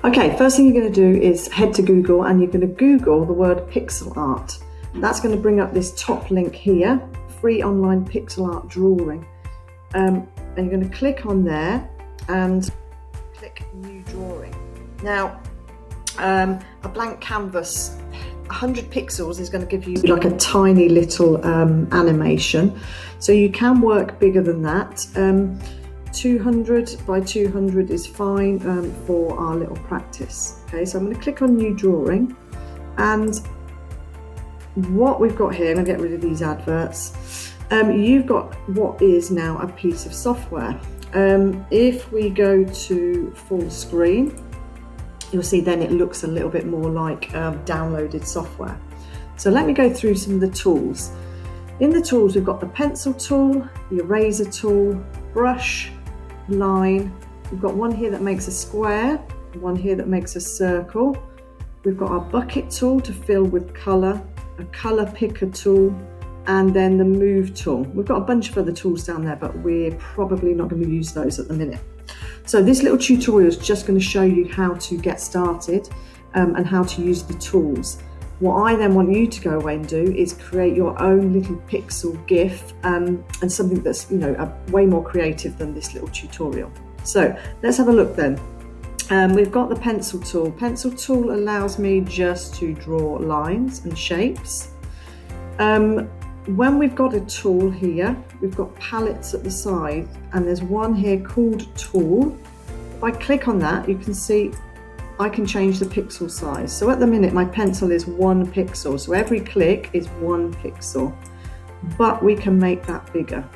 Okay, first thing you're going to do is head to Google and you're going to Google the word Pixilart. That's going to bring up this top link here, free online pixel art drawing. And you're going to click on there and click new drawing. Now, a blank canvas, 100 pixels is going to give you like a tiny little animation. So you can work bigger than that. 200 by 200 is fine for our little practice. Okay, so I'm going to click on new drawing, and what we've got here, I'm going to get rid of these adverts. You've got what is now a piece of software. If we go to full screen, you'll see then it looks a little bit more like downloaded software. So let me go through some of the tools. In the tools, we've got the pencil tool, the eraser tool, brush, line. We've got one here that makes a square, one here that makes a circle. We've got our bucket tool to fill with colour, a colour picker tool, and then the move tool. We've got a bunch of other tools down there, but we're probably not going to use those at the minute. So this little tutorial is just going to show you how to get started and how to use the tools. What I then want you to go away and do is create your own little pixel GIF and something that's, you know, way more creative than this little tutorial. So let's have a look then. We've got the pencil tool. Pencil tool allows me just to draw lines and shapes. When we've got a tool here, we've got palettes at the side, and there's one here called tool. If I click on that, you can see I can change the pixel size. So at the minute, my pencil is 1 pixel. So every click is 1 pixel, but we can make that bigger.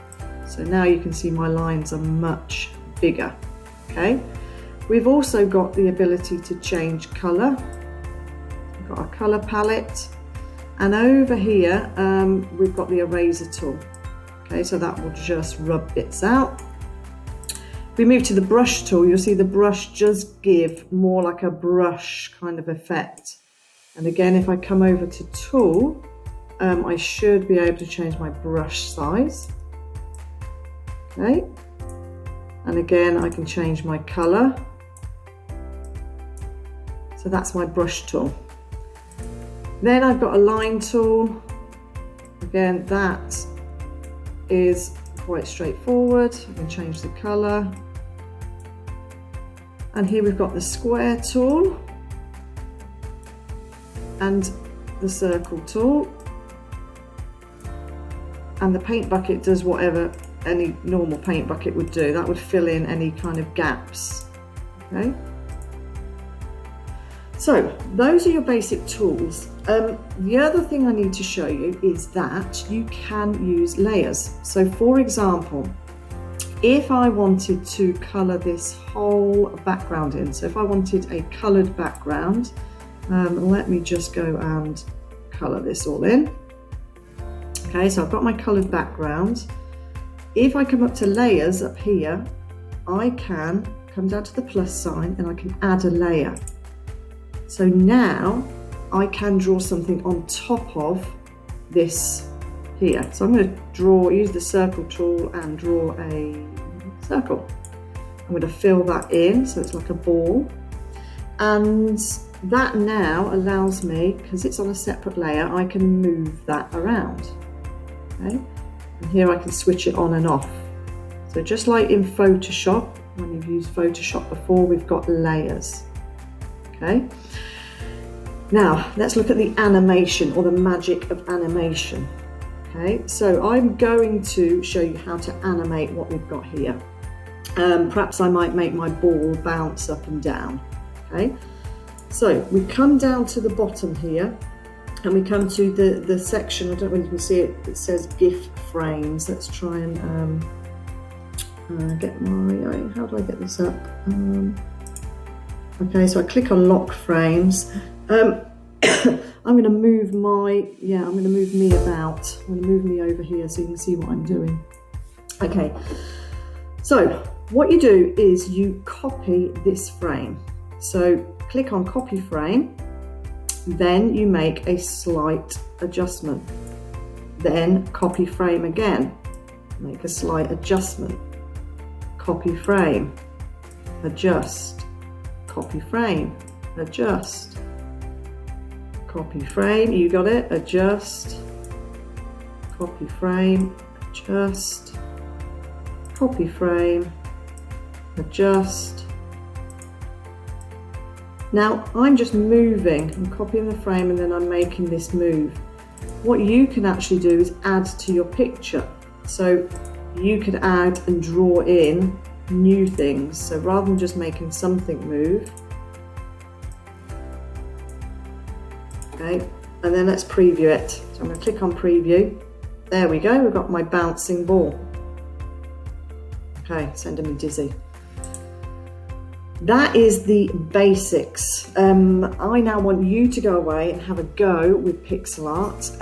So now you can see my lines are much bigger, okay? We've also got the ability to change color. We've got our color palette. And over here, we've got the eraser tool. Okay, so that will just rub bits out. If we move to the brush tool, you'll see the brush does give more like a brush kind of effect. And again, if I come over to tool, I should be able to change my brush size. Okay, and again, I can change my color. So that's my brush tool. Then I've got a line tool. Again, that is quite straightforward. I can change the color. And here we've got the square tool and the circle tool. And the paint bucket does whatever any normal paint bucket would do. That would fill in any kind of gaps. Okay. So those are your basic tools. The other thing I need to show you is that you can use layers. So for example, if I wanted to colour this whole background in, so if I wanted a coloured background, let me just go and colour this all in. Okay, so I've got my coloured background. If I come up to layers up here, I can come down to the plus sign and I can add a layer. So now I can draw something on top of this here. So I'm going to use the circle tool and draw a circle. I'm going to fill that in so it's like a ball. And that now allows me, because it's on a separate layer, I can move that around. Okay? And here I can switch it on and off. So just like in Photoshop, when you've used Photoshop before, we've got layers. Okay, now let's look at the animation or the magic of animation. Okay, so I'm going to show you how to animate what we've got here. Perhaps I might make my ball bounce up and down. Okay, so we come down to the bottom here and we come to the section, I don't know if you can see it, it says GIF frames. Let's try and get my, how do I get this up? Okay, so I click on lock frames. I'm going to move I'm going to move me about. I'm going to move me over here so you can see what I'm doing. Okay, so what you do is you copy this frame. So click on copy frame, then you make a slight adjustment. Then copy frame again, make a slight adjustment. Copy frame, adjust. copy frame, adjust, copy frame, you got it, adjust, copy frame, adjust, copy frame, adjust. Now I'm just moving, I'm copying the frame and then I'm making this move. What you can actually do is add to your picture. So you could add and draw in new things. So rather than just making something move, okay, and then let's preview it. So I'm going to click on preview. There we go, we've got my bouncing ball. Okay, sending me dizzy. That is the basics. I now want you to go away and have a go with Pixilart,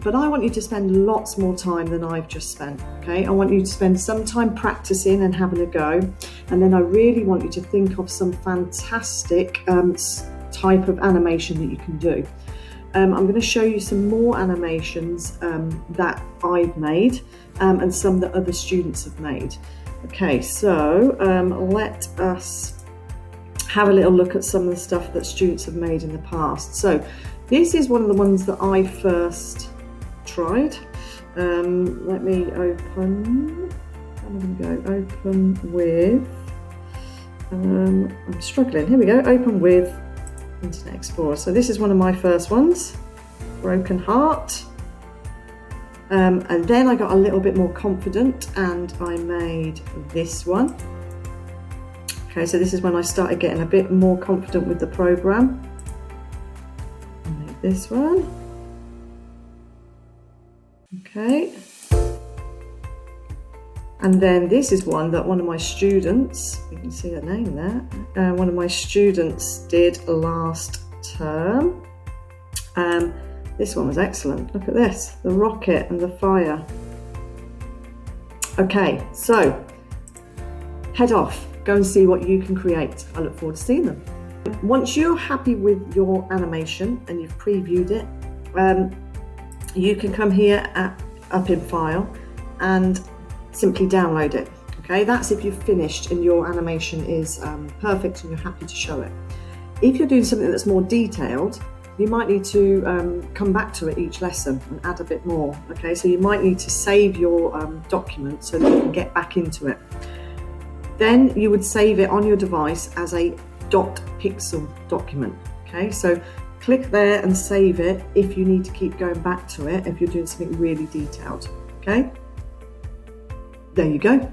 but I want you to spend lots more time than I've just spent, okay? I want you to spend some time practicing and having a go, and then I really want you to think of some fantastic type of animation that you can do. I'm going to show you some more animations that I've made and some that other students have made. Okay, so let us have a little look at some of the stuff that students have made in the past. So this is one of the ones that I first tried. Let me open, I'm going to go open with, I'm struggling, here we go, open with Internet Explorer. So this is one of my first ones, Broken Heart. And then I got a little bit more confident and I made this one. Okay, so this is when I started getting a bit more confident with the program. I made this one. Okay. And then this is one that one of my students, you can see her name there, one of my students did last term. This one was excellent. Look at this, the rocket and the fire. Okay, so head off. Go and see what you can create. I look forward to seeing them. Once you're happy with your animation and you've previewed it, you can come here up in File and simply download it. Okay, that's if you've finished and your animation is perfect and you're happy to show it. If you're doing something that's more detailed, you might need to come back to it each lesson and add a bit more. Okay, so you might need to save your document so that you can get back into it. Then you would save it on your device as a .pixel document. Okay, so click there and save it if you need to keep going back to it if you're doing something really detailed. Okay, there you go.